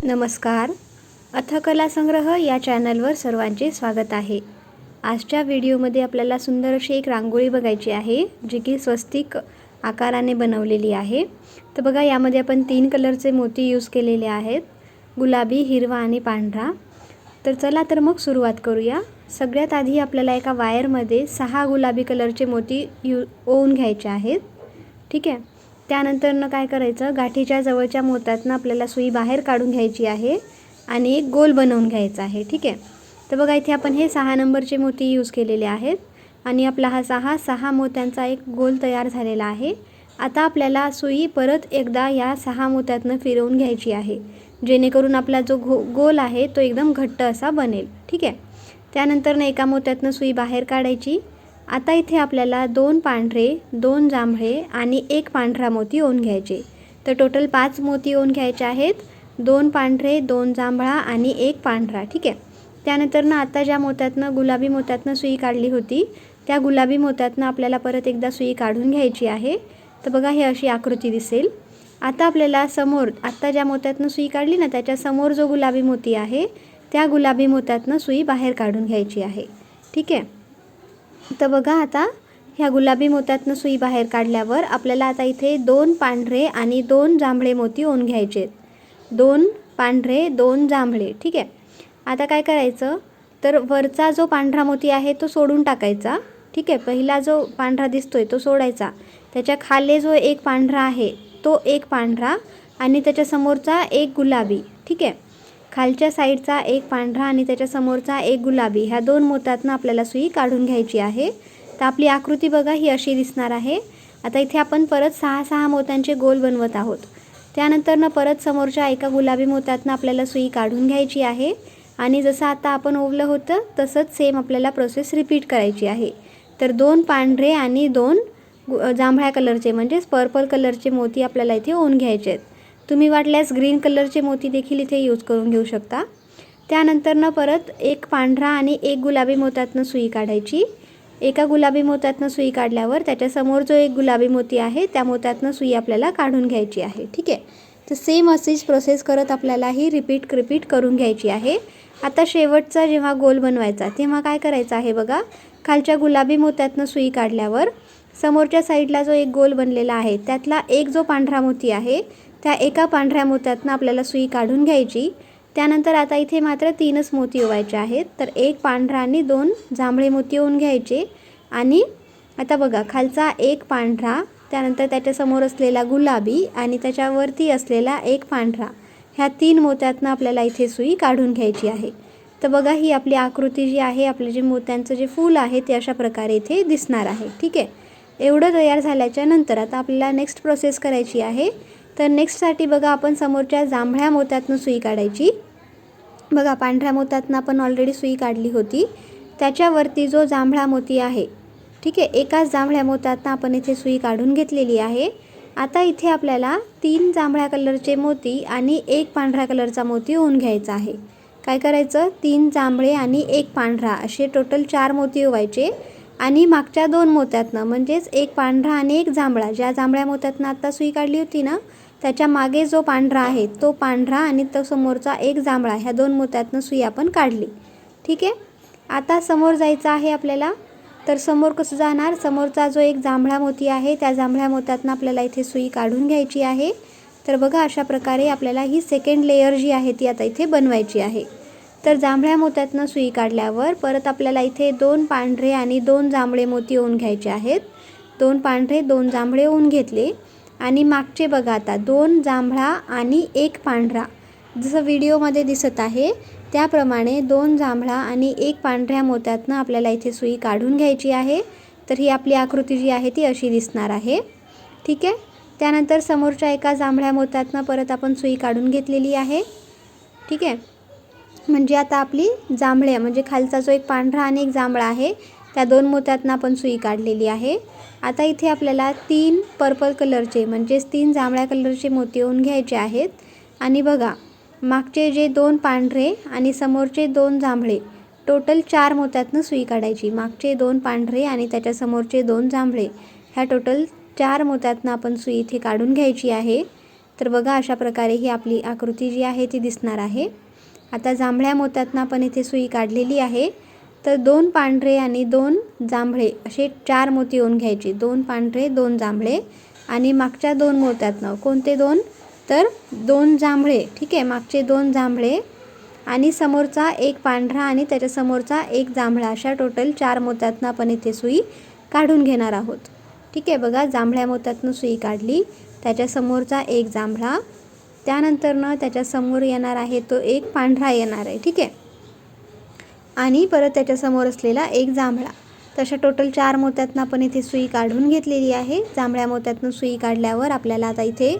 नमस्कार. अथकला संग्रह या चॅनलवर सर्वांचे स्वागत आहे. आजच्या व्हिडिओमध्ये आपल्याला सुंदर अशी एक रांगोळी बघायची आहे, जी की स्वस्तिक आकाराने बनवलेली आहे. तर बघा, यामध्ये आपण 3 कलरचे मोती यूज केलेले आहेत, गुलाबी, हिरवा आणि पांढरा. तर चला तर मग सुरुवात करूया. सगळ्यात आधी आपल्याला एका वायरमध्ये 6 गुलाबी कलरचे मोती ओवून घ्यायचे आहेत. ठीक आहे. त्यानंतर काय करायचं, गाठीच्या जवळच्या मोत्यातनं आपल्याला सुई बाहेर काढून घ्यायची आहे आणि एक गोल बनवून घ्यायचा आहे. ठीक आहे. तर बघा, इथे आपण हे 6 नंबरचे मोती यूज केलेले आहेत आणि आपला हा 6 मोत्यांचा एक गोल तयार झालेला आहे. आता आपल्याला सुई परत एकदा या 6 मोत्यातनं फिरवून घ्यायची आहे, जेणेकरून आपला जो गोल आहे तो एकदम घट्ट असा बनेल. ठीक आहे. त्यानंतर एका मोत्यातनं सुई बाहेर काढायची. आता इथे आपल्याला 2 पांढरे, 2 जांभळे आणि 1 पांढरा मोती ओवून घ्यायचे. तर टोटल 5 मोती ओवून घ्यायचे आहेत. 2 पांढरे, 2 जांभळा आणि 1 पांढरा. ठीक आहे. त्यानंतर आता ज्या मोत्यातनं, गुलाबी मोत्यातनं सुई काढली होती, त्या गुलाबी मोत्यातनं आपल्याला परत एकदा सुई काढून घ्यायची आहे. तर बघा, हे अशी आकृती दिसेल. आता आपल्याला समोर, आत्ता ज्या मोत्यातनं सुई काढली ना, त्याच्या समोर जो गुलाबी मोती आहे, त्या गुलाबी मोत्यातनं सुई बाहेर काढून घ्यायची आहे. ठीक आहे. तर बघा, आता ह्या गुलाबी मोत्यातनं सुई बाहेर काढल्यावर आपल्याला आता इथे 2 पांढरे आणि 2 जांभळे मोती ओवून घ्यायचे. 2 पांढरे, 2 जांभळे. ठीक आहे. आता काय करायचं, तर वरचा जो पांढरा मोती आहे तो सोडून टाकायचा. ठीक आहे. पहिला जो पांढरा दिसतोय तो सोडायचा. त्याच्या खाली जो एक पांढरा आहे तो एक पांढरा आणि त्याच्या समोरचा एक गुलाबी. ठीक आहे. खालच्या साईडचा एक पांढरा आणि त्याच्या समोरचा एक गुलाबी, ह्या 2 मोत्यातनं आपल्याला सुई काढून घ्यायची आहे. तर आपली आकृती बघा ही अशी दिसणार आहे. आता इथे आपण परत 6 मोत्यांचे गोल बनवत आहोत. त्यानंतर परत समोरच्या एका गुलाबी मोत्यातनं आपल्याला सुई काढून घ्यायची आहे आणि जसं आता आपण ओवलं होतं तसंच सेम आपल्याला प्रोसेस रिपीट करायची आहे. तर 2 पांढरे आणि 2 जांभळ्या कलरचे म्हणजेच पर्पल कलरचे मोती आपल्याला इथे ओवून घ्यायचे आहेत. तुम्ही वाटल्यास ग्रीन कलरचे मोती देखील इथे यूज करून घेऊ शकता. त्यानंतर परत 1 पांढरा आणि 1 गुलाबी मोत्यातनं सुई काढायची. एका गुलाबी मोत्यातनं सुई काढल्यावर त्याच्यासमोर जो एक गुलाबी मोती आहे त्या मोत्यातनं सुई आपल्याला काढून घ्यायची आहे. ठीक आहे. तर सेम अशीच प्रोसेस करत आपल्याला ही रिपीट करून घ्यायची आहे. आता शेवटचा जेव्हा गोल बनवायचा तेव्हा काय करायचं आहे बघा, खालच्या गुलाबी मोत्यातनं सुई काढल्यावर समोरच्या साईडला जो एक गोल बनलेला आहे त्यातला एक जो पांढरा मोती आहे त्या एका पांढऱ्या मोत्यातनं आपल्याला सुई काढून घ्यायची. त्यानंतर आता इथे मात्र 3च मोती ओवायचे आहेत. तर 1 पांढरा आणि 2 जांभळे मोती ओवून घ्यायचे आणि आता बघा, खालचा एक पांढरा, त्यानंतर त्याच्यासमोर असलेला गुलाबी आणि त्याच्यावरती असलेला एक पांढरा, ह्या 3 मोत्यातनं आपल्याला इथे सुई काढून घ्यायची आहे. तर बघा, ही आपली आकृती जी आहे, आपले जे मोत्यांचं जे फूल आहे ते अशा प्रकारे इथे दिसणार आहे. ठीक आहे. एवढं तयार झाल्याच्या नंतर आता आपल्याला नेक्स्ट प्रोसेस करायची आहे. तर नेक्स्टसाठी बघा, आपण समोरच्या जांभळ्या मोत्यातनं सुई काढायची. बघा, पांढऱ्या मोत्यातनं आपण ऑलरेडी सुई काढली होती, त्याच्यावरती जो जांभळा मोती आहे, ठीक आहे, एकाच जांभळ्या मोत्यातनं आपण इथे सुई काढून घेतलेली आहे. आता इथे आपल्याला 3 जांभळ्या कलरचे मोती आणि 1 पांढऱ्या कलरचा मोती ओवून घ्यायचा आहे. काय करायचं, 3 जांभळे आणि 1 पांढरा असे टोटल 4 मोती ओवायचे आणि मागच्या 2 मोत्यातनं म्हणजेच 1 पांढरा आणि 1 जांभळा, ज्या जांभळ्या मोत्यातनं आत्ता सुई काढली होती ना, त्याच्या मागे जो पांढरा आहे तो पांढरा आणि तो समोरचा एक जांभळा, ह्या 2 मोत्यातनं सुई आपण काढली. ठीक आहे. आता समोर जायचं आहे आपल्याला. तर समोर कसं जाणार, समोरचा जो एक जांभळा मोती आहे त्या जांभळ्या मोत्यातनं आपल्याला इथे सुई काढून घ्यायची आहे. तर बघा, अशा प्रकारे आपल्याला ही सेकंड लेयर जी आहे ती आता इथे बनवायची आहे. तर जांभळ्या मोत्यातनं सुई काढल्यावर परत आपल्याला इथे 2 पांढरे आणि 2 जांभळे मोती ओवून घ्यायचे आहेत. 2 पांढरे, 2 जांभळे ओवून घेतले आणि मागचे बघा आता 2 जांभळा आणि 1 पांढरा, जसं व्हिडिओमध्ये दिसत आहे त्याप्रमाणे 2 जांभळा आणि 1 पांढऱ्या मोत्यातनं आपल्याला इथे सुई काढून घ्यायची आहे. तर ही आपली आकृती जी आहे ती अशी दिसणार आहे. ठीक आहे. त्यानंतर समोरच्या एका जांभळ्या मोत्यातनं परत आपण सुई काढून घेतलेली आहे. ठीक आहे. म्हणजे आता आपली जांभळे, म्हणजे खालचा जो एक पांढरा आणि एक जांभळा आहे त्या 2 मोत्यातनं आपण सुई काढलेली आहे. आता इथे आपल्याला 3 पर्पल कलरचे म्हणजेच 3 जांभळ्या कलरचे मोती ओवून घ्यायचे आहेत आणि बघा, मागचे जे 2 पांढरे आणि समोरचे 2 जांभळे, टोटल 4 मोत्यातनं सुई काढायची. मागचे 2 पांढरे आणि त्याच्या समोरचे 2 जांभळे, ह्या टोटल 4 मोत्यातनं आपण सुई इथे काढून घ्यायची आहे. तर बघा अशा प्रकारे ही आपली आकृती जी आहे ती दिसणार आहे. आता जांभळ्या मोत्यातनं आपण इथे सुई काढलेली आहे. तर 2 पांढरे आणि 2 जांभळे असे 4 मोती येऊन घ्यायचे. 2 पांढरे 2 जांभळे आणि मागच्या 2 मोत्यातनं कोणते 2 तर 2 जांभळे. ठीक आहे, मागचे 2 जांभळे आणि समोरचा एक पांढरा आणि त्याच्या समोरचा एक जांभळा अशा टोटल 4 मोत्यातनं आपण इथे सुई काढून घेणार आहोत. ठीक आहे, बघा जांभळ्या मोत्यातनं सुई काढली, त्याच्या समोरचा एक जांभळा, त्यानंतरनं त्याच्या समोर येणार आहे तो एक पांढरा येणार आहे. ठीक आहे, आणि परत त्याच्या समोर असलेला एक जांभळा. तशा टोटल 4 मोत्यातनं आपण इथे सुई काढून घेतलेली आहे. जांभळ्या मोत्यातनं सुई काढल्यावर आपल्याला आता इथे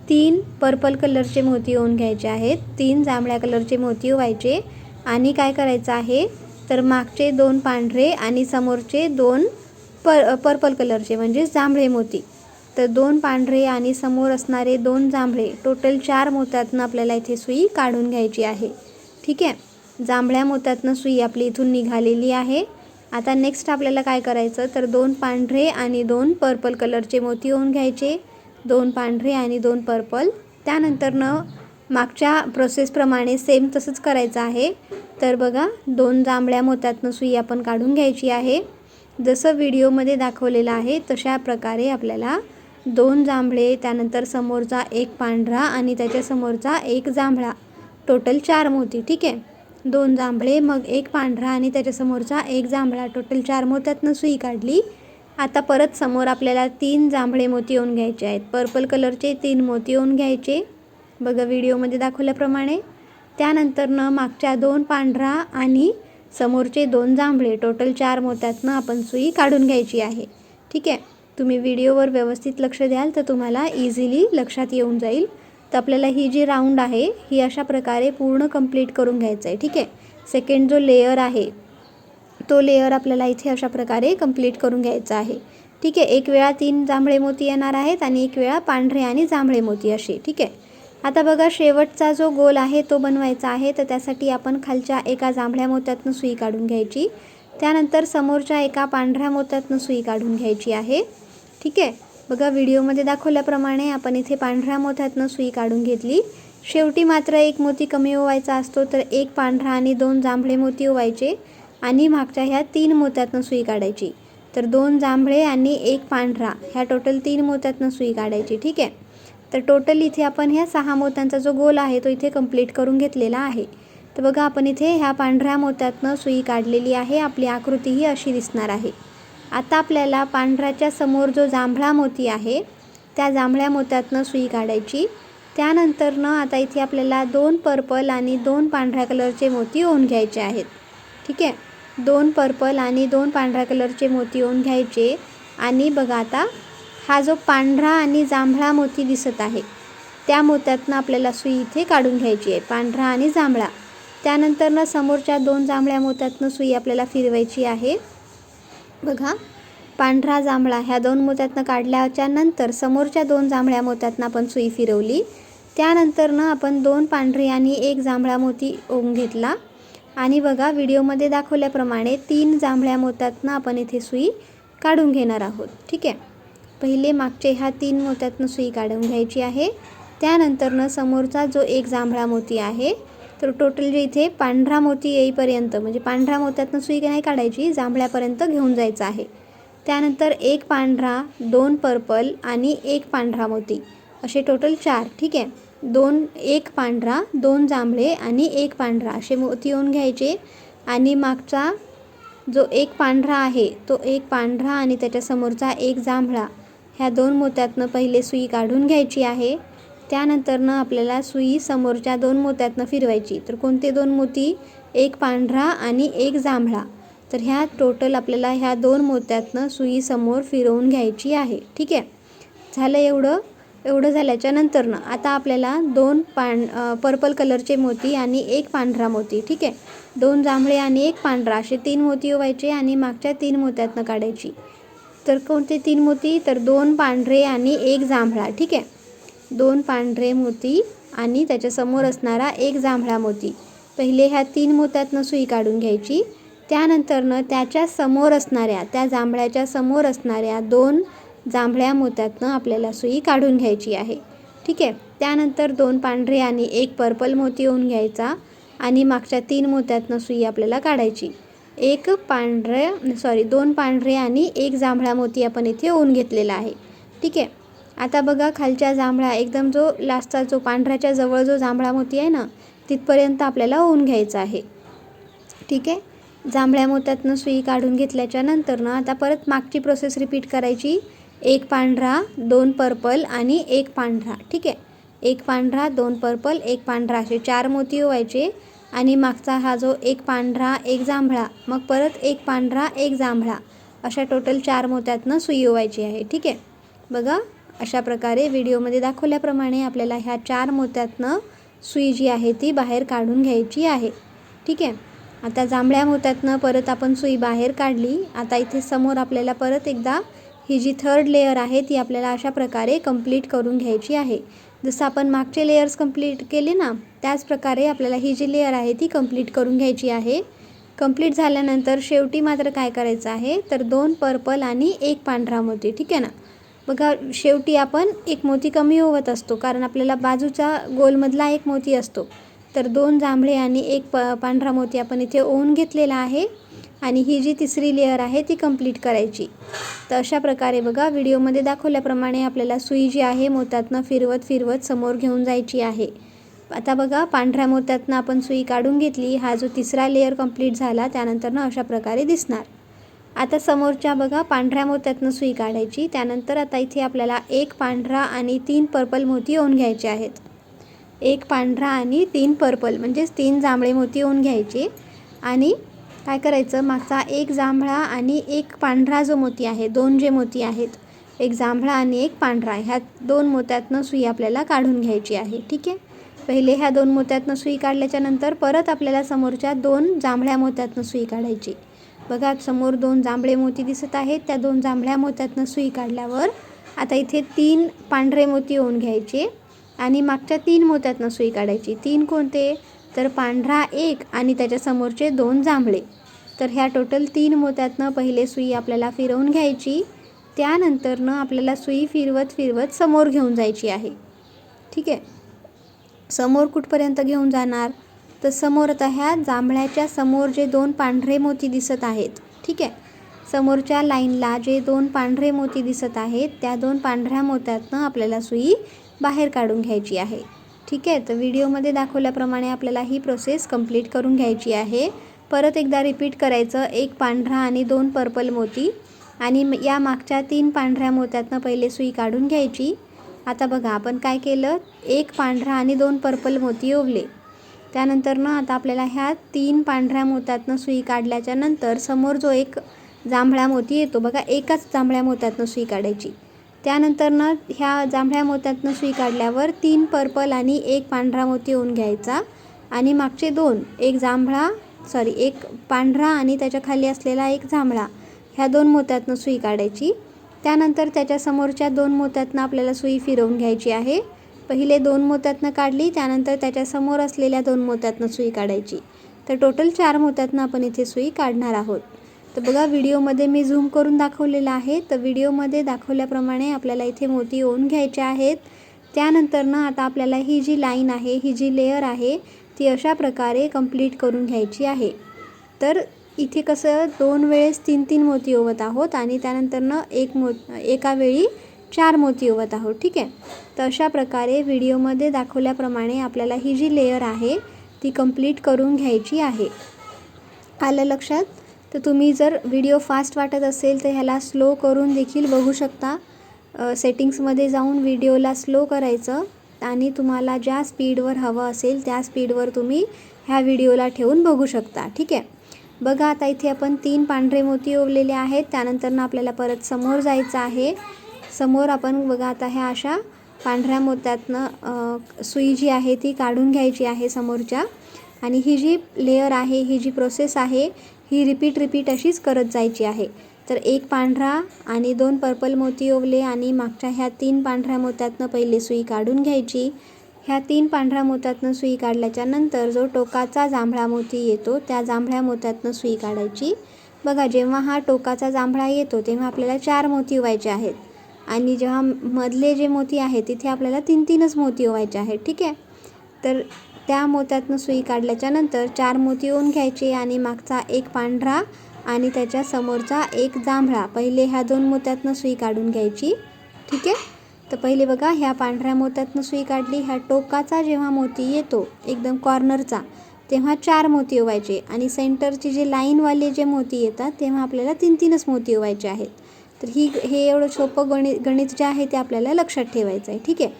3 पर्पल कलरचे मोती येऊन घ्यायचे आहेत. 3 जांभळ्या कलरचे मोती व्हायचे आणि काय करायचं आहे तर मागचे 2 पांढरे आणि समोरचे 2 पर्पल कलरचे म्हणजे जांभळे मोती. तर 2 पांढरे आणि समोर असणारे 2 जांभळे टोटल 4 मोत्यातनं आपल्याला इथे सुई काढून घ्यायची आहे. ठीक आहे, जांभळ्या मोत्यातनं सुई आपली इथून निघालेली आहे. आता नेक्स्ट आपल्याला काय करायचं तर 2 पांढरे आणि 2 पर्पल कलरचे मोती येऊन घ्यायचे. 2 पांढरे आणि 2 पर्पल. त्यानंतरनं मागच्या प्रोसेसप्रमाणे सेम तसंच करायचं आहे. तर बघा 2 जांभळ्या मोत्यातनं सुई आपण काढून घ्यायची आहे. जसं व्हिडिओमध्ये दाखवलेलं आहे तशा प्रकारे आपल्याला 2 जांभळे, त्यानंतर समोरचा एक पांढरा आणि त्याच्या समोरचा एक जांभळा, टोटल 4 मोती. ठीक आहे, 2 जांभळे मग एक पांढरा आणि त्याच्या समोरचा एक जांभळा, टोटल 4 मोत्यातनं सुई काढली. आता परत समोर आपल्याला 3 जांभळे मोती येऊन घ्यायचे आहेत. पर्पल कलरचे 3 मोती येऊन घ्यायचे बघा व्हिडिओमध्ये दाखवल्याप्रमाणे. त्यानंतरनं मागच्या 2 पांढरा आणि समोरचे 2 जांभळे, टोटल 4 मोत्यातनं आपण सुई काढून घ्यायची आहे. ठीक आहे, तुम्ही व्हिडिओवर व्यवस्थित लक्ष द्याल तर तुम्हाला इझिली लक्षात येऊन जाईल. तर आपल्याला ही जी राऊंड आहे ही अशा प्रकारे पूर्ण कंप्लीट करून घ्यायचं आहे. ठीक आहे, सेकंड जो लेयर आहे तो लेयर आपल्याला इथे अशा प्रकारे कंप्लीट करून घ्यायचा आहे. ठीक आहे, एक वेळा 3 जांभळे मोती येणार आहेत आणि एक वेळा पांढरे आणि जांभळे मोती असे. ठीक आहे, आता बघा शेवटचा जो गोल आहे तो बनवायचा आहे. तर त्यासाठी आपण खालच्या एका जांभळ्या मोत्यातनं सुई काढून घ्यायची. त्यानंतर समोरच्या एका पांढऱ्या मोत्यातनं सुई काढून घ्यायची आहे. ठीक आहे, बघा व्हिडिओमध्ये दाखवल्याप्रमाणे आपण इथे पांढऱ्या मोत्यातनं सुई काढून घेतली. शेवटी मात्र एक मोती कमी ओवायचा असतो, तर एक पांढरा आणि 2 जांभळे मोती ओवायचे आणि मागच्या ह्या 3 मोत्यातनं सुई काढायची. तर 2 जांभळे आणि एक पांढरा ह्या टोटल 3 मोत्यातनं सुई काढायची. ठीक आहे, तर टोटल इथे आपण ह्या 6 मोत्यांचा जो गोल आहे तो इथे कंप्लीट करून घेतलेला आहे. तर बघा आपण इथे ह्या पांढऱ्या मोत्यातनं सुई काढलेली आहे. आपली आकृती ही अशी दिसणार आहे. आता आपल्याला पांढऱ्याच्या समोर जो जांभळा मोती आहे त्या जांभळ्या मोत्यातनं सुई काढायची. त्यानंतरनं आता इथे आपल्याला 2 पर्पल आणि 2 पांढऱ्या कलरचे मोती येऊन घ्यायचे आहेत. ठीक आहे, 2 पर्पल आणि 2 पांढऱ्या कलरचे मोती येऊन घ्यायचे आणि बघा आता हा जो पांढरा आणि जांभळा मोती दिसत आहे त्या मोत्यातनं आपल्याला सुई इथे काढून घ्यायची आहे, पांढरा आणि जांभळा. त्यानंतरनं समोरच्या 2 जांभळ्या मोत्यातनं सुई आपल्याला फिरवायची आहे. बघा पांढरा जांभळा ह्या 2 मोत्यातनं काढल्याच्या नंतर समोरच्या 2 जांभळ्या मोत्यातनं आपण सुई फिरवली. त्यानंतरनं आपण 2 पांढरे आणि एक जांभळा मोती ओवून घेतला आणि बघा व्हिडिओमध्ये दाखवल्याप्रमाणे 3 जांभळ्या मोत्यातनं आपण इथे सुई काढून घेणार आहोत. ठीक आहे, पहिले मागचे ह्या 3 मोत्यातनं सुई काढून घ्यायची आहे. त्यानंतरनं समोरचा जो एक जांभळा मोती आहे तर टोटल जे इथे पांढरा मोती येईपर्यंत म्हणजे पांढऱ्या मोत्यातनं सुई नाही काढायची, जांभळ्यापर्यंत घेऊन जायचं आहे. त्यानंतर एक पांढरा, 2 पर्पल आणि एक पांढरा मोती असे टोटल 4. ठीक आहे, 1 पांढरा, 2 जांभळे आणि 1 पांढरा असे मोती येऊन घ्यायचे आणि मागचा जो एक पांढरा आहे तो एक पांढरा आणि त्याच्या समोरचा एक जांभळा ह्या 2 मोत्यातनं पहिले सुई काढून घ्यायची आहे. त्यानंतरनं आपल्याला सुई समोरच्या 2 मोत्यातनं फिरवायची. तर कोणते 2 मोती, एक पांढरा आणि एक जांभळा. तर ह्या टोटल आपल्याला ह्या 2 मोत्यातनं सुई समोर फिरवून घ्यायची आहे. ठीक आहे, झालं एवढं झाल्याच्या नंतरनं आता आपल्याला 2 पर्पल कलरचे मोती आणि एक पांढरा मोती. ठीक आहे, 2 जांभळे आणि एक पांढरा असे 3 मोती ओवायचे आणि मागच्या 3 मोत्यातनं काढायची. तर कोणते 3 मोती तर 2 पांढरे आणि एक जांभळा. ठीक आहे, 2 पांढरे मोती आणि त्याच्यासमोर असणारा एक जांभळा मोती. पहिले ह्या 3 मोत्यातनं सुई काढून घ्यायची. त्यानंतरनं त्याच्या समोर असणाऱ्या त्या जांभळ्याच्या समोर असणाऱ्या 2 जांभळ्या मोत्यातनं आपल्याला सुई काढून घ्यायची आहे. ठीक आहे, त्यानंतर 2 पांढरे आणि 1 पर्पल मोती ओवून घ्यायचा आणि मागच्या 3 मोत्यातनं सुई आपल्याला काढायची. 2 पांढरे आणि 1 जांभळा मोती आपण इथे ओवून घेतलेला आहे. ठीक आहे. आता बघा खालच्या जांभळा एकदम जो लास्टचा जो पांढऱ्याच्या जवळ जो जांभळा मोती आहे ना, तिथपर्यंत आपल्याला ओवून घ्यायचा आहे. ठीक आहे. जांभळ्या मोत्यातनं सुई काढून घेतल्याच्या नंतर ना आता परत मागची प्रोसेस रिपीट करायची. 1 पांढरा, 2 पर्पल आणि 1 पांढरा. ठीक आहे. 1 पांढरा, 2 पर्पल, 1 पांढरा असे 4 मोती ओवायचे आणि मागचा हा जो 1 पांढरा, 1 जांभळा, मग परत 1 पांढरा, 1 जांभळा अशा टोटल 4 मोत्यातनं सुई ओवायची आहे. ठीक आहे. बघा अशा प्रकारे व्हिडिओमध्ये दाखवल्याप्रमाणे आपल्याला ह्या 4 मोत्यातनं सुई जी आहे ती बाहेर काढून घ्यायची आहे. ठीक आहे. आता जांभळ्या मोत्यातनं परत आपण सुई बाहेर काढली. आता इथे समोर आपल्याला परत एकदा ही जी 3rd लेयर आहे ती आपल्याला अशा प्रकारे कंप्लीट करून घ्यायची आहे. जसं आपण मागचे लेयर्स कंप्लीट केले ना, त्याच प्रकारे आपल्याला ही जी लेयर आहे ती कंप्लीट करून घ्यायची आहे. कंप्लीट झाल्यानंतर शेवटी मात्र काय करायचं आहे तर 2 पर्पल आणि 1 पांढरा मोती. ठीक आहे ना. बघा शेवटी आपण 1 मोती कमी ओवत असतो कारण आपल्याला बाजूचा गोलमधला 1 मोती असतो. तर 2 जांभळे आणि 1 पांढरा मोती आपण इथे ओवून घेतलेला आहे आणि ही जी 3री लेयर आहे ती कंप्लीट करायची. तर अशा प्रकारे बघा व्हिडिओमध्ये दाखवल्याप्रमाणे आपल्याला सुई जी आहे मोत्यातनं फिरवत समोर घेऊन जायची आहे. आता बघा पांढऱ्या मोत्यातनं आपण सुई काढून घेतली. हा जो 3रा लेयर कंप्लीट झाला त्यानंतर अशा प्रकारे दिसणार. आता समोरच्या बघा पांढऱ्या मोत्यातनं सुई काढायची. त्यानंतर आता इथे आपल्याला 1 पांढरा आणि 3 पर्पल मोती ओवून घ्यायचे आहेत. 1 पांढरा आणि 3 पर्पल म्हणजेच 3 जांभळे मोती ओवून घ्यायचे आणि काय करायचं मागचा 1 जांभळा आणि 1 पांढरा जो मोती आहे, 2 जे मोती आहेत, 1 जांभळा आणि 1 पांढरा, ह्या 2 मोत्यातनं सुई आपल्याला काढून घ्यायची आहे. ठीक आहे. पहिले ह्या 2 मोत्यातनं सुई काढल्याच्या नंतर परत आपल्याला समोरच्या 2 जांभळ्या मोत्यातनं सुई काढायची. बघा समोर 2 जांभळे मोती दिसत आहेत. त्या 2 जांभळ्या मोत्यातनं सुई काढल्यावर आता इथे 3 पांढरे मोती ओवून घ्यायचे आणि मागच्या 3 मोत्यातनं सुई काढायची. 3 कोणते तर पांढरा 1 आणि त्याच्या समोरचे 2 जांभळे. तर ह्या टोटल 3 मोत्यातनं पहिले सुई आपल्याला फिरवून घ्यायची. त्यानंतरनं आपल्याला सुई फिरवत समोर घेऊन जायची आहे. ठीक आहे. समोर कुठपर्यंत घेऊन जाणार तर समोर आता ह्या जांभळ्याच्या समोर जे 2 पांढरे मोती दिसत आहेत. ठीक आहे. समोरच्या लाईनला जे 2 पांढरे मोती दिसत आहेत त्या 2 पांढऱ्या मोत्यातनं आपल्याला सुई बाहेर काढून घ्यायची आहे. ठीक आहे. तर व्हिडिओमध्ये दाखवल्याप्रमाणे आपल्याला ही प्रोसेस कंप्लीट करून घ्यायची आहे. परत एकदा रिपीट करायचं. 1 पांढरा आणि 2 पर्पल मोती आणि या मागच्या 3 पांढऱ्या मोत्यातनं पहिले सुई काढून घ्यायची. आता बघा आपण काय केलं, 1 पांढरा आणि 2 पर्पल मोती ओवले. त्यानंतर आता आपल्याला ह्या 3 पांढऱ्या मोत्यातनं सुई काढल्याच्या नंतर समोर जो 1 जांभळा मोती येतो बघा, एकाच जांभळ्या मोत्यातनं सुई काढायची. त्यानंतर ह्या जांभळ्या मोत्यातनं सुई काढल्यावर 3 पर्पल आणि 1 पांढरा मोती ओवून घ्यायचा आणि मागचे 2 एक पांढरा आणि त्याच्या खाली असलेला 1 जांभळा, ह्या 2 मोत्यातनं सुई काढायची. त्यानंतर त्याच्या समोरच्या 2 मोत्यातनं आपल्याला सुई फिरवून घ्यायची आहे. पहिले 2 मोत्यातनं काढली, त्यानंतर त्याच्या समोर असलेल्या 2 मोत्यातनं सुई काढायची. तर टोटल 4 मोत्यातनं आपण इथे सुई काढणार आहोत. तर बघा व्हिडिओमध्ये मी झूम करून दाखवलेलं आहे. तर व्हिडिओमध्ये दाखवल्याप्रमाणे आपल्याला इथे मोती ओवून घ्यायचे आहेत. त्यानंतर आता आपल्याला ही जी लाईन आहे, ही जी लेयर आहे ती अशा प्रकारे कंप्लीट करून घ्यायची आहे. तर इथे कसं 2 वेळेस 3 मोती ओवत आहोत आणि त्यानंतर एका वेळी 4 मोती ओवत आहोत. ठीक आहे. तर अशा प्रकारे व्हिडिओमध्ये दाखवल्याप्रमाणे आपल्याला ही जी लेयर आहे ती कंप्लीट करून घ्यायची आहे. आलं लक्षात? तर तुम्ही जर व्हिडिओ फास्ट वाटत असेल तर ह्याला स्लो करून देखील बघू शकता. सेटिंग्समध्ये जाऊन व्हिडिओला स्लो करायचं आणि तुम्हाला ज्या स्पीडवर हवं असेल त्या स्पीडवर तुम्ही ह्या व्हिडिओला ठेवून बघू शकता. ठीक आहे. बघा आता इथे आपण 3 पांढरे मोती ओवलेले आहेत. त्यानंतर आपल्याला परत समोर जायचं आहे. समोर आपण बघा आता ह्या अशा पांढऱ्या मोत्यातनं सुई जी आहे ती काढून घ्यायची आहे समोरच्या आणि ही जी लेयर आहे, ही जी प्रोसेस आहे ही रिपीट अशीच करत जायची आहे. तर 1 पांढरा आणि 2 पर्पल मोती ओवले आणि मागच्या ह्या 3 पांढऱ्या मोत्यातनं पहिले सुई काढून घ्यायची. ह्या 3 पांढऱ्या मोत्यातनं सुई काढल्याच्या नंतर जो टोकाचा जांभळा मोती येतो त्या जांभळ्या मोत्यातनं सुई काढायची. बघा जेव्हा हा टोकाचा जांभळा येतो तेव्हा आपल्याला 4 मोती ओवायचे आहेत. आणि जेव्हा मधले जे मोती आहेत तिथे आपल्याला 3-3च मोती ओवायचे आहेत. ठीक आहे. तर त्या मोत्यातनं सुई काढल्याच्यानंतर 4 मोती ओवून घ्यायचे आणि मागचा एक पांढरा आणि त्याच्या समोरचा एक जांभळा. पहिले ह्या 2 मोत्यातनं सुई काढून घ्यायची. ठीक आहे. तर पहिले बघा ह्या पांढऱ्या मोत्यातनं सुई काढली. ह्या टोकाचा जेव्हा मोती येतो एकदम कॉर्नरचा तेव्हा 4 मोती ओवायचे आणि सेंटरचे जे लाईनवाले जे मोती येतात तेव्हा आपल्याला 3-3च मोती ओवायचे आहेत. तर हे एवढं सोपं गणित जे आहे ते आपल्याला लक्षात ठेवायचं आहे. ठीक आहे.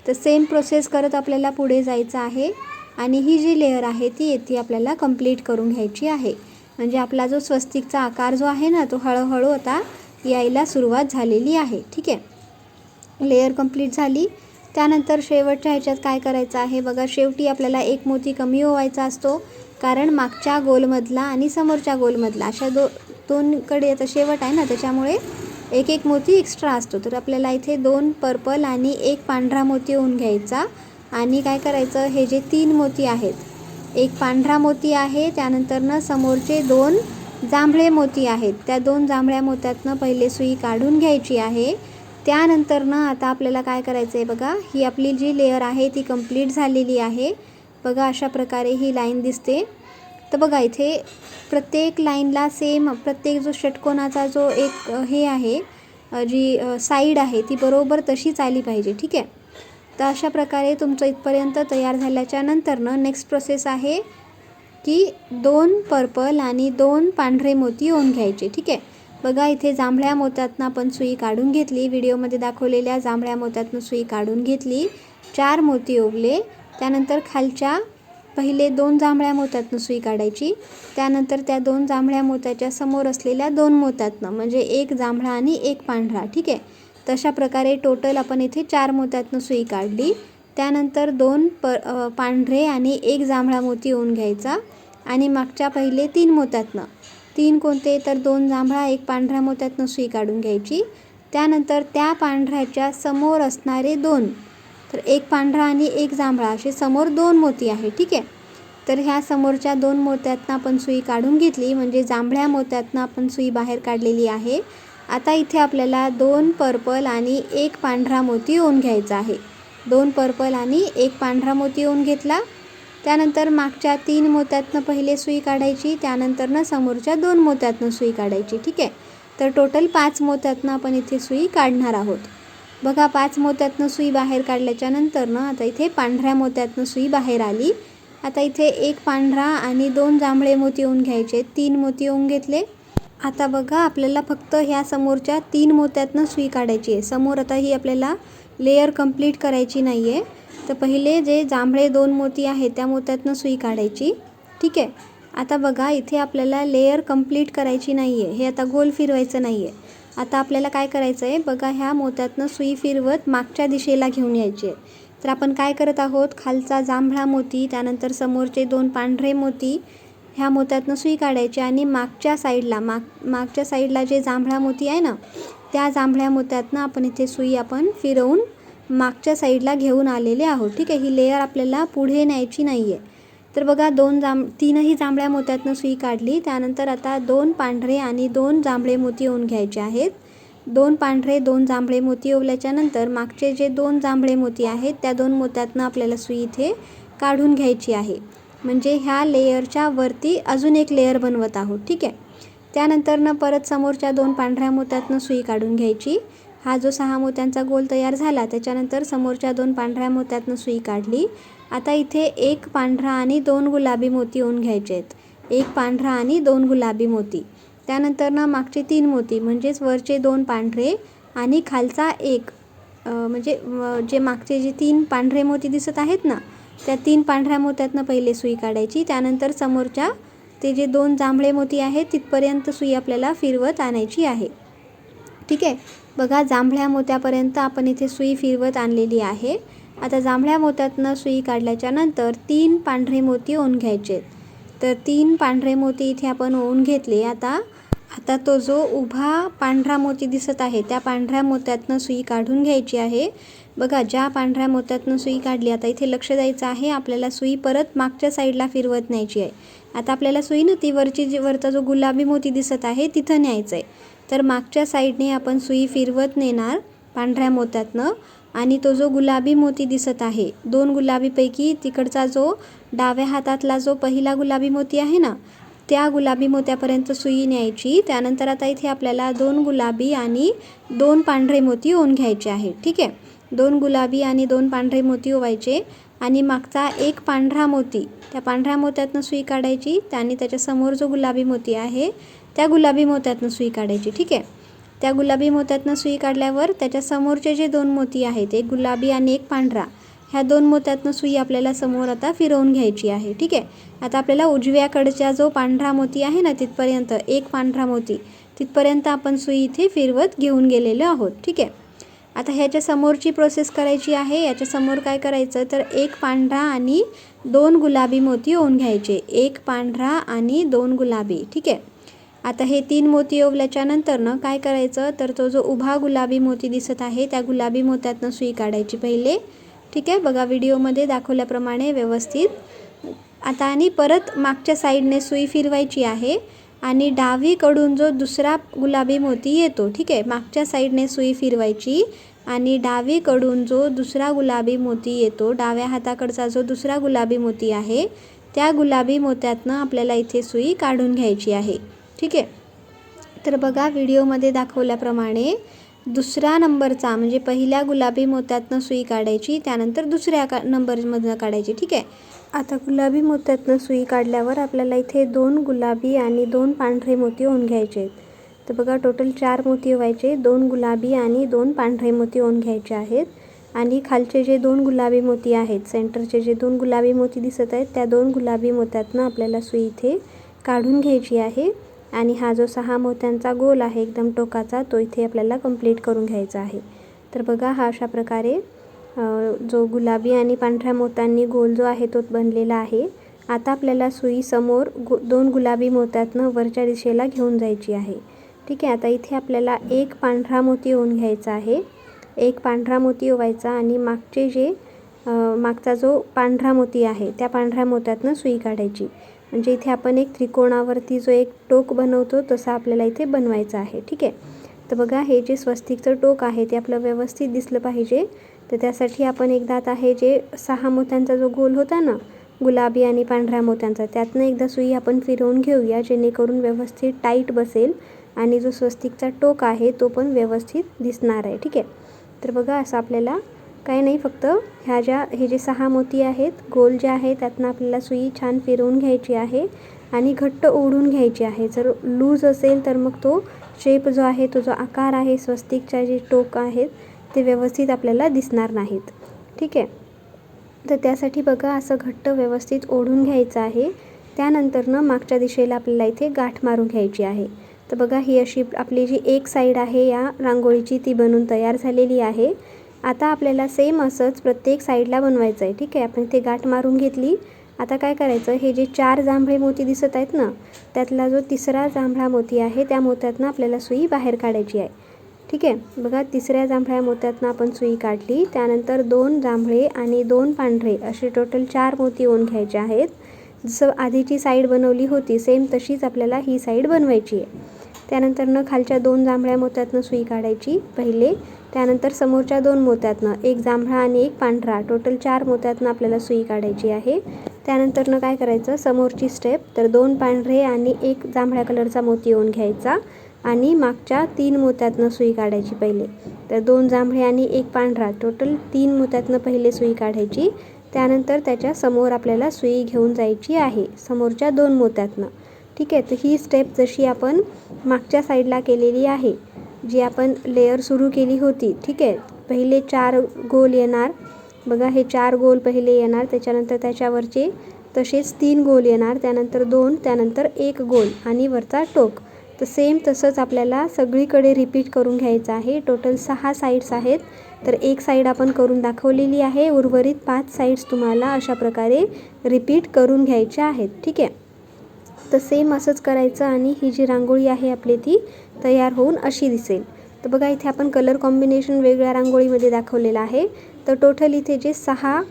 तर सेम प्रोसेस करत आपल्याला पुढे जायचं आहे आणि ही जी लेअर आहे ती आपल्याला कंप्लीट करून घ्यायची आहे. म्हणजे आपला जो स्वस्तिकचा आकार जो आहे ना तो हळूहळू आता यायला सुरुवात झालेली आहे. ठीक आहे. लेअर कंप्लीट झाली. त्यानंतर शेवटच्या ह्याच्यात काय करायचं आहे बघा, शेवटी आपल्याला एक मोती कमी ओवायचा असतो कारण मागच्या गोलमधला आणि समोरच्या गोलमधला अशा दोनकडे आता शेवट आहे ना त्याच्यामुळे एक मोती एक्स्ट्रा असतो. तर आपल्याला इथे 2 पर्पल आणि 1 पांढरा मोती ओवून घ्यायचा आणि काय करायचं, हे जे 3 मोती आहेत, एक पांढरा मोती आहे, त्यानंतर समोरचे 2 जांभळे मोती आहेत, त्या 2 जांभळ्या मोत्यातनं पहिले सुई काढून घ्यायची आहे. त्यानंतर आता आपल्याला काय करायचं आहे बघा, ही आपली जी लेअर आहे ती कंप्लीट झालेली आहे. बघा अशा प्रकारे ही लाईन दिसते. तर बघा इथे प्रत्येक लाईनला सेम प्रत्येक जो षटकोनाचा जो एक हे आहे जी साईड आहे ती बरोबर तशीच आली पाहिजे. ठीक आहे. तर अशा प्रकारे तुमचं इथपर्यंत तयार झाल्याच्या नंतरनं नेक्स्ट प्रोसेस आहे की 2 पर्पल आणि 2 पांढरे मोती ओवून घ्यायचे. ठीक आहे. बघा इथे जांभळ्या मोत्यातनं आपण सुई काढून घेतली. व्हिडिओमध्ये दाखवलेल्या जांभळ्या मोत्यातनं सुई काढून घेतली. 4 मोती ओवले. त्यानंतर खालच्या पहिले 2 जांभळ्या मोत्यातनं सुई काढायची. त्यानंतर त्या 2 जांभळ्या मोत्याच्या समोर असलेल्या 2 मोत्यातनं म्हणजे एक जांभळा आणि एक पांढरा. ठीक आहे. तशा प्रकारे टोटल आपण इथे 4 मोत्यातनं सुई काढली. त्यानंतर 2 पांढरे आणि 1 जांभळा मोती ओवून घ्यायचा आणि मागच्या पहिले 3 मोत्यातनं 3 कोणते तर 2 जांभळा 1 पांढऱ्या मोत्यातनं सुई काढून घ्यायची. त्यानंतर त्या पांढऱ्याच्या समोर असणारे 2, तर 1 पांढरा आणि 1 जांभळा असे समोर 2 मोती आहे. ठीक आहे. तर ह्या समोरच्या 2 मोत्यातनं आपण सुई काढून घेतली म्हणजे जांभळ्या मोत्यातनं आपण सुई बाहेर काढलेली आहे. आता इथे आपल्याला 2 पर्पल आणि 1 पांढरा मोती ओवून घ्यायचा आहे. 2 पर्पल आणि 1 पांढरा मोती ओवून घेतला. त्यानंतर मागच्या 3 मोत्यातनं पहिले सुई काढायची. त्यानंतर समोरच्या 2 मोत्यातनं सुई काढायची. ठीक आहे. तर टोटल 5 मोत्यातनं आपण इथे सुई काढणार आहोत. बघा 5 मोत्यातनं सुई बाहेर काढल्याच्या नंतर आता इथे पांढऱ्या मोत्यातनं सुई बाहेर आली. आता इथे 1 पांढरा आणि 2 जांभळे मोती ओवून घ्यायचे. 3 मोती ओवून घेतले. आता बघा आपल्याला फक्त ह्या समोरच्या 3 मोत्यातनं सुई काढायची आहे. समोर आता ही आपल्याला लेअर कंप्लीट करायची नाही आहे. तर पहिले जे जांभळे 2 मोती आहेत त्या मोत्यातनं सुई काढायची. ठीक आहे. आता बघा इथे आपल्याला लेअर कंप्लीट करायची नाही आहे. हे आता गोल फिरवायचं नाही आहे. आता आपल्याला काय करायचं आहे बघा, ह्या मोत्यातनं सुई फिरवत मागच्या दिशेला घेऊन यायची आहे. तर आपण काय करत आहोत, खालचा जांभळा मोती त्यानंतर समोरचे 2 पांढरे मोती ह्या मोत्यातनं सुई काढायची आणि मागच्या साईडला जे जांभळा मोती आहे ना त्या जांभळ्या मोत्यातनं आपण इथे सुई आपण फिरवून मागच्या साईडला घेऊन आलेले आहोत. ठीक आहे. ही लेअर आपल्याला पुढे न्यायची नाही आहे. तर बघा 3ही जांभळ्या मोत्यातनं सुई काढली. त्यानंतर आता 2 पांढरे आणि 2 जांभळे मोती ओवून घ्यायचे आहेत. 2 पांढरे 2 जांभळे मोती ओवल्याच्या नंतर मागचे जे 2 जांभळे मोती आहेत त्या 2 मोत्यातनं आपल्याला सुई इथे काढून घ्यायची आहे. म्हणजे ह्या लेअरच्या वरती अजून एक लेअर बनवत आहोत. ठीक आहे. त्यानंतर परत समोरच्या 2 पांढऱ्या मोत्यातनं सुई काढून घ्यायची. हा जो 6 मोत्यांचा गोल तयार झाला त्याच्यानंतर समोरच्या 2 पांढऱ्या मोत्यातनं सुई काढली. आता इथे 1 पांढरा आणि 2 गुलाबी मोती ओवून घ्यायचे आहेत. 1 पांढरा आणि 2 गुलाबी मोती. त्यानंतर मागचे 3 मोती म्हणजेच वरचे 2 पांढरे आणि खालचा 1 म्हणजे जे मागचे जे 3 पांढरे मोती दिसत आहेत ना त्या 3 पांढऱ्या मोत्यातनं पहिले सुई काढायची. त्यानंतर समोरच्या ते जे 2 जांभळे मोती आहेत तिथपर्यंत सुई आपल्याला फिरवत आणायची आहे. ठीक आहे. बघा जांभळ्या मोत्यापर्यंत आपण इथे सुई फिरवत आणलेली आहे. आता जांभळ्या मोत्यातनं सुई काढल्याच्या नंतर 3 पांढरे मोती ओवून घ्यायचे. तर 3 पांढरे मोती इथे आपण ओवून घेतले. आता तो जो उभा पांढरा मोती दिसत आहे त्या पांढऱ्या मोत्यातनं सुई काढून घ्यायची आहे. बघा ज्या पांढऱ्या मोत्यातनं सुई काढली आता इथे लक्ष द्यायचं आहे. आपल्याला सुई परत मागच्या साईडला फिरवत न्यायची आहे. आता आपल्याला सुई ना ती वरचा जो गुलाबी मोती दिसत आहे तिथं न्यायचं आहे. तर मागच्या साईडने आपण सुई फिरवत नेणार पांढऱ्या मोत्यातनं आणि तो जो गुलाबी मोती दिसत आहे, 2 गुलाबीपैकी तिकडचा जो डाव्या हातातला जो पहिला गुलाबी मोती आहे ना, त्या गुलाबी मोत्यापर्यंत सुई न्यायची. त्यानंतर आता इथे आपल्याला 2 गुलाबी आणि 2 पांढरे मोती ओवून घ्यायचे आहे. ठीक आहे, 2 गुलाबी आणि 2 पांढरे मोती ओवायचे आणि मागचा एक पांढरा मोती, त्या पांढऱ्या मोत्यातनं सुई काढायची. त्याने त्याच्यासमोर जो गुलाबी मोती आहे त्या गुलाबी मोत्यातनं सुई काढायची. ठीक आहे, त्या गुलाबी मोत्यातनं सुई काढल्यावर त्याच्या समोरचे जे 2 मोती आहेत, एक गुलाबी आणि एक पांढरा, ह्या 2 मोत्यातनं सुई आपल्याला समोर आता फिरवून घ्यायची आहे. ठीक आहे, आता आपल्याला उजव्याकडच्या जो पांढरा मोती आहे ना तिथपर्यंत, एक पांढरा मोती तिथपर्यंत आपण सुई इथे फिरवत घेऊन गेलेलो आहोत. ठीक आहे, आता ह्याच्या समोरची प्रोसेस करायची आहे. याच्या समोर काय करायचं तर एक पांढरा आणि 2 गुलाबी मोती ओवून घ्यायचे. एक पांढरा आणि 2 गुलाबी. ठीक आहे, आता हे 3 मोती ओवल्याच्या नंतर काय करायचं तर तो जो उभा गुलाबी मोती दिसत आहे त्या गुलाबी मोत्यातनं सुई काढायची पहिले. ठीक आहे, बघा व्हिडिओमध्ये दाखवल्याप्रमाणे व्यवस्थित. आता आणि परत मागच्या साईडने सुई फिरवायची आहे आणि डावीकडून जो दुसरा गुलाबी मोती येतो, ठीक आहे, मागच्या साईडने सुई फिरवायची आणि डावीकडून जो दुसरा गुलाबी मोती येतो, डाव्या हाताकडचा जो दुसरा गुलाबी मोती आहे त्या गुलाबी मोत्यातनं आपल्याला इथे सुई काढून घ्यायची आहे. ठीक आहे, तर बघा व्हिडिओमध्ये दाखवल्याप्रमाणे दुसरा नंबरचा म्हणजे पहिल्या गुलाबी मोत्यातनं सुई काढायची, त्यानंतर दुसऱ्या नंबरमधनं काढायची. ठीक आहे, आता गुलाबी मोत्यातनं सुई काढल्यावर आपल्याला इथे 2 गुलाबी आणि 2 पांढरे मोती ओवून घ्यायचे आहेत. तर बघा टोटल 4 मोती ओवायचे, 2 गुलाबी आणि 2 पांढरे मोती ओवून घ्यायचे आहेत. आणि खालचे जे 2 गुलाबी मोती आहेत, सेंटरचे जे 2 गुलाबी मोती दिसत आहेत त्या 2 गुलाबी मोत्यातनं आपल्याला सुई इथे काढून घ्यायची आहे. आणि हा जो 6 मोत्यांचा गोल आहे एकदम टोकाचा, तो इथे आपल्याला कंप्लीट करून घ्यायचा आहे. तर बघा हा अशा प्रकारे जो गुलाबी आणि पांढऱ्या मोत्यांनी गोल जो आहे तो बनलेला आहे. आता आपल्याला सुई समोर 2 गुलाबी मोत्यातनं वरच्या दिशेला घेऊन जायची आहे. ठीक आहे, आता इथे आपल्याला एक पांढरा मोती ओवून घ्यायचा आहे. एक पांढरा मोती ओवायचा आणि मागचा जो पांढरा मोती आहे त्या पांढऱ्या मोत्यातनं सुई काढायची. म्हणजे इथे आपण एक त्रिकोणावरती जो एक टोक बनवतो तसा आपल्याला इथे बनवायचा आहे. ठीक आहे, तर बघा हे जे स्वस्तिकचं टोक आहे ते आपलं व्यवस्थित दिसलं पाहिजे. तर त्यासाठी आपण एकदा आता हे जे 6 मोत्यांचा जो गोल होता ना गुलाबी आणि पांढऱ्या मोत्यांचा, त्यातनं एकदा सुई आपण फिरवून घेऊया जेणेकरून व्यवस्थित टाईट बसेल आणि जो स्वस्तिकचा टोक आहे तो पण व्यवस्थित दिसणार आहे. ठीक आहे, तर बघा असं आपल्याला काही नाही, फक्त हे जे 6 मोती आहेत गोल जे आहे त्यातनं आपल्याला सुई छान फिरवून घ्यायची आहे आणि घट्ट ओढून घ्यायची आहे. जर लूज असेल तर मग तो शेप जो आहे, तो जो आकार आहे स्वस्तिकच्या जे टोक आहेत ते व्यवस्थित आपल्याला दिसणार नाहीत. ठीक आहे, तर त्यासाठी बघा असं घट्ट व्यवस्थित ओढून घ्यायचं आहे. त्यानंतर मागच्या दिशेला आपल्याला इथे गाठ मारून घ्यायची आहे. तर बघा ही अशी आपली जी एक साईड आहे या रांगोळीची ती बनून तयार झालेली आहे. आता आपल्याला सेम असंच प्रत्येक साईडला बनवायचं आहे. ठीक आहे, आपण इथे गाठ मारून घेतली. आता काय करायचं, हे जे 4 जांभळे मोती दिसत आहेत ना त्यातला जो तिसरा जांभळा मोती आहे त्या मोत्यातनं आपल्याला सुई बाहेर काढायची आहे. ठीक आहे, बघा तिसऱ्या जांभळ्या मोत्यातनं आपण सुई काढली. त्यानंतर 2 जांभळे आणि 2 पांढरे असे टोटल 4 मोती ओवून घ्यायचे आहेत. जसं आधीची साईड बनवली होती सेम तशीच आपल्याला ही साईड बनवायची आहे. त्यानंतर खालच्या 2 जांभळ्या मोत्यातनं सुई काढायची पहिले. त्यानंतर समोरच्या 2 मोत्यातनं, एक जांभळा आणि एक पांढरा, टोटल 4 मोत्यातनं आपल्याला सुई काढायची आहे. त्यानंतर काय करायचं, समोरची स्टेप तर 2 पांढरे आणि 1 जांभळ्या कलरचा मोती ओवून घ्यायचा आणि मागच्या 3 मोत्यातनं सुई काढायची पहिले. तर 2 जांभळे आणि 1 पांढरा, टोटल 3 मोत्यातनं पहिले सुई काढायची. त्यानंतर त्याच्या समोर आपल्याला सुई घेऊन जायची आहे समोरच्या 2 मोत्यातनं. ठीक आहे, तर ही स्टेप जशी आपण मागच्या साईडला केलेली आहे, जी आपण लेयर सुरू केली होती. ठीक आहे, पहिले 4 गोल येणार, बघा हे 4 गोल पहिले येणार, त्याच्यानंतर त्याच्यावरचे तसेच 3 गोल येणार, त्यानंतर 2, त्यानंतर 1 गोल आणि वरचा टोक. तर सेम तसंच आपल्याला सगळीकडे रिपीट करून घ्यायचं आहे. टोटल 6 साईड्स आहेत, तर एक साईड आपण करून दाखवलेली आहे. उर्वरित 5 साईड्स तुम्हाला अशा प्रकारे रिपीट करून घ्यायच्या आहेत. ठीक आहे, तर सेम असंच करायचं आणि ही जी रांगोळी आहे आपली ती तयार होऊन अशी दिसेल. तर बघा इथे आपण कलर कॉम्बिनेशन वेगळ्या रांगोळीमध्ये दाखवलेलं आहे. तर टोटल इथे जे 6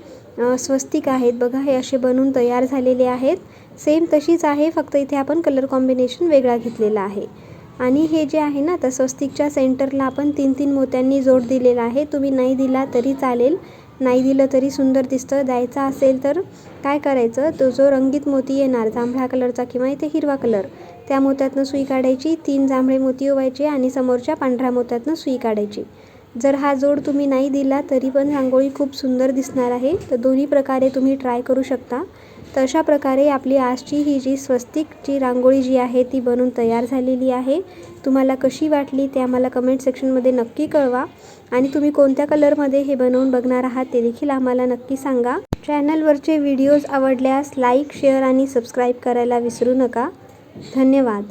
स्वस्तिक आहेत बघा हे असे बनून तयार झालेले आहेत. सेम तशीच आहे, फक्त इथे आपण कलर कॉम्बिनेशन वेगळा घेतलेला आहे. आणि हे जे आहे ना, तर स्वस्तिकच्या सेंटरला आपण 3-3 मोत्यांनी जोड दिलेला आहे. तुम्ही नाही दिला तरी चालेल, नाही दिलं तरी सुंदर दिसतं. द्यायचा असेल तर काय करायचं, तो जो रंगीत मोती येणार जांभळा कलरचा किंवा इथे हिरवा कलर, त्या मोत्यातनं सुई काढायची, 3 जांभळे मोती ओवायचे आणि समोरच्या पांढऱ्या मोत्यातनं सुई काढायची. जर हा जोड तुम्ही नाही दिला तरी पण रांगोळी खूप सुंदर दिसणार आहे. तर दोन्ही प्रकारे तुम्ही ट्राय करू शकता. तर अशा प्रकारे आपली आजची ही जी स्वस्तिकची रांगोळी जी आहे ती बनून तयार झालेली आहे. तुम्हाला कशी वाटली ते आम्हाला कमेंट सेक्शनमध्ये नक्की कळवा आणि तुम्ही कोणत्या कलरमध्ये हे बनवून बघणार आहात ते देखील आम्हाला नक्की सांगा. चॅनलवरचे व्हिडिओज आवडल्यास लाईक, शेअर आणि सबस्क्राईब करायला विसरू नका. धन्यवाद.